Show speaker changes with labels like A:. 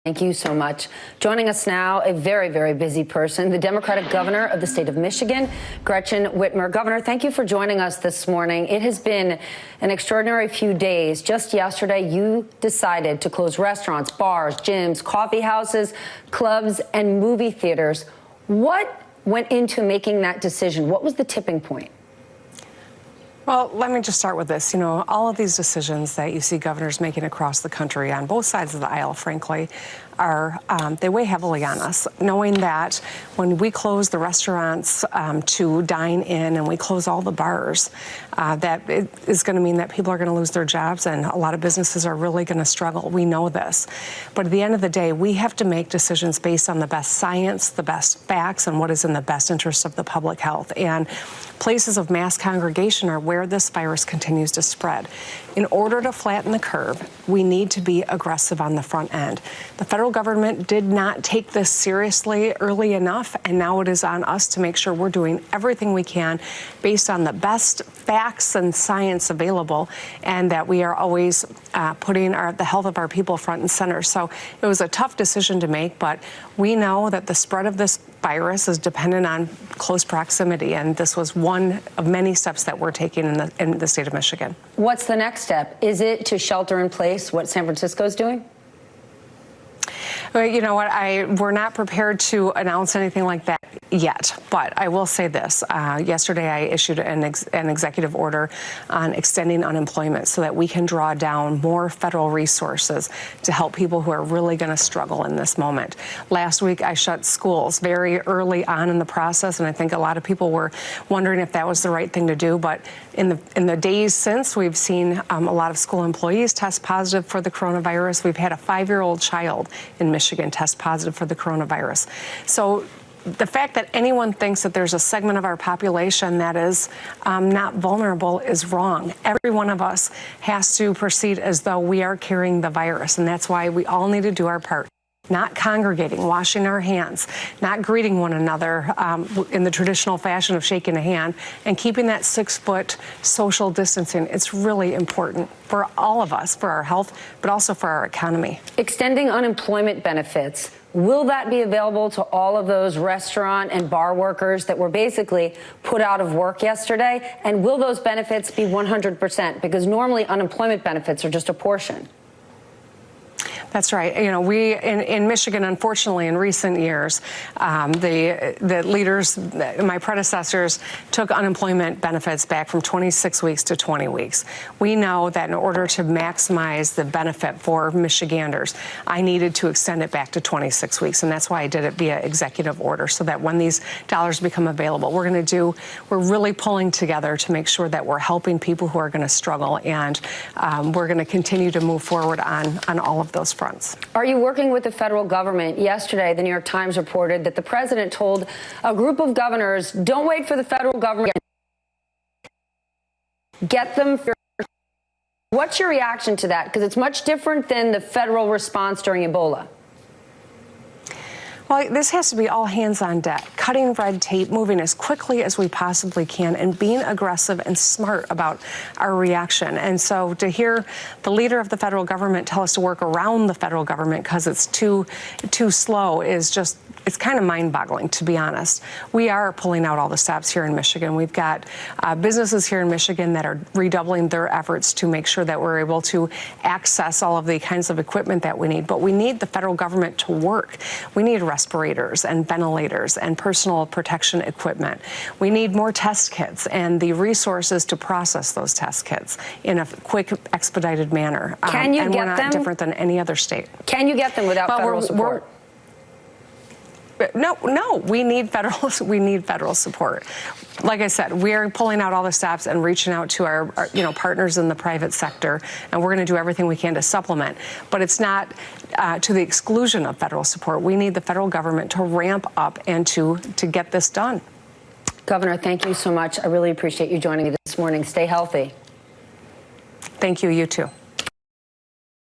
A: Thank you so much. Joining us now, a very, very busy person, the Democratic governor of the state of Michigan, Gretchen Whitmer. Governor, thank you for joining us this morning. It has been an extraordinary few days. Just yesterday, you decided to close restaurants, bars, gyms, coffee houses, clubs, and movie theaters. What went into making that decision? What was the tipping point?
B: Well, let me just start with this. You know, all of these decisions that you see governors making across the country on both sides of the aisle, frankly, are they weigh heavily on us, knowing that when we close the restaurants to dine in and we close all the bars, that it is going to mean that people are going to lose their jobs and a lot of businesses are really going to struggle. We know this. But at the end of the day, we have to make decisions based on the best science, the best facts, and what is in the best interest of the public health. And places of mass congregation are where this virus continues to spread. In order to flatten the curve, we need to be aggressive on the front end. The federal government did not take this seriously early enough, and now it is on us to make sure we're doing everything we can based on the best facts and science available, and that we are always putting the health of our people front and center. So it was a tough decision to make, but we know that the spread of this virus is dependent on close proximity, and this was one of many steps that we're taking in the state of Michigan.
A: What's the next step? Is it to shelter in place, what San Francisco is doing?
B: Well, you know what, we're not prepared to announce anything like that yet, but I will say this. Yesterday, I issued an executive order on extending unemployment so that we can draw down more federal resources to help people who are really going to struggle in this moment. Last week, I shut schools very early on in the process, and I think a lot of people were wondering if that was the right thing to do, but in the days since, we've seen a lot of school employees test positive for the coronavirus. We've had a 5-year-old child in Michigan test positive for the coronavirus. So the fact that anyone thinks that there's a segment of our population that is not vulnerable is wrong. Every one of us has to proceed as though we are carrying the virus, and that's why we all need to do our part. Not congregating, washing our hands, not greeting one another in the traditional fashion of shaking a hand, and keeping that 6-foot social distancing. It's really important for all of us, for our health, but also for our economy.
A: Extending unemployment benefits, will that be available to all of those restaurant and bar workers that were basically put out of work yesterday? And will those benefits be 100%? Because normally unemployment benefits are just a portion.
B: That's right. You know, we in Michigan, unfortunately, in recent years, the leaders, my predecessors, took unemployment benefits back from 26 weeks to 20 weeks. We know that in order to maximize the benefit for Michiganders, I needed to extend it back to 26 weeks, and that's why I did it via executive order, so that when these dollars become available, we're really pulling together to make sure that we're helping people who are going to struggle, and we're going to continue to move forward on all of those fronts.
A: Are you working with the federal government? Yesterday, the New York Times reported that the president told a group of governors, don't wait for the federal government. Get them first. What's your reaction to that? Because it's much different than the federal response during Ebola.
B: Well, this has to be all hands on deck, cutting red tape, moving as quickly as we possibly can, and being aggressive and smart about our reaction. And so to hear the leader of the federal government tell us to work around the federal government because it's too slow is just, it's kind of mind-boggling, to be honest. We are pulling out all the stops here in Michigan. We've got businesses here in Michigan that are redoubling their efforts to make sure that we're able to access all of the kinds of equipment that we need. But we need the federal government to work. We need respirators and ventilators and personal protection equipment. We need more test kits and the resources to process those test kits in a quick, expedited manner.
A: Can you
B: and
A: get
B: we're not
A: them?
B: Different than any other state.
A: Can you get them without federal support?
B: No, we need federal support. Like I said, we're pulling out all the stops and reaching out to our partners in the private sector, and we're going to do everything we can to supplement. But it's not to the exclusion of federal support. We need the federal government to ramp up and to get this done.
A: Governor, thank you so much. I really appreciate you joining me this morning. Stay healthy.
B: Thank you. You too.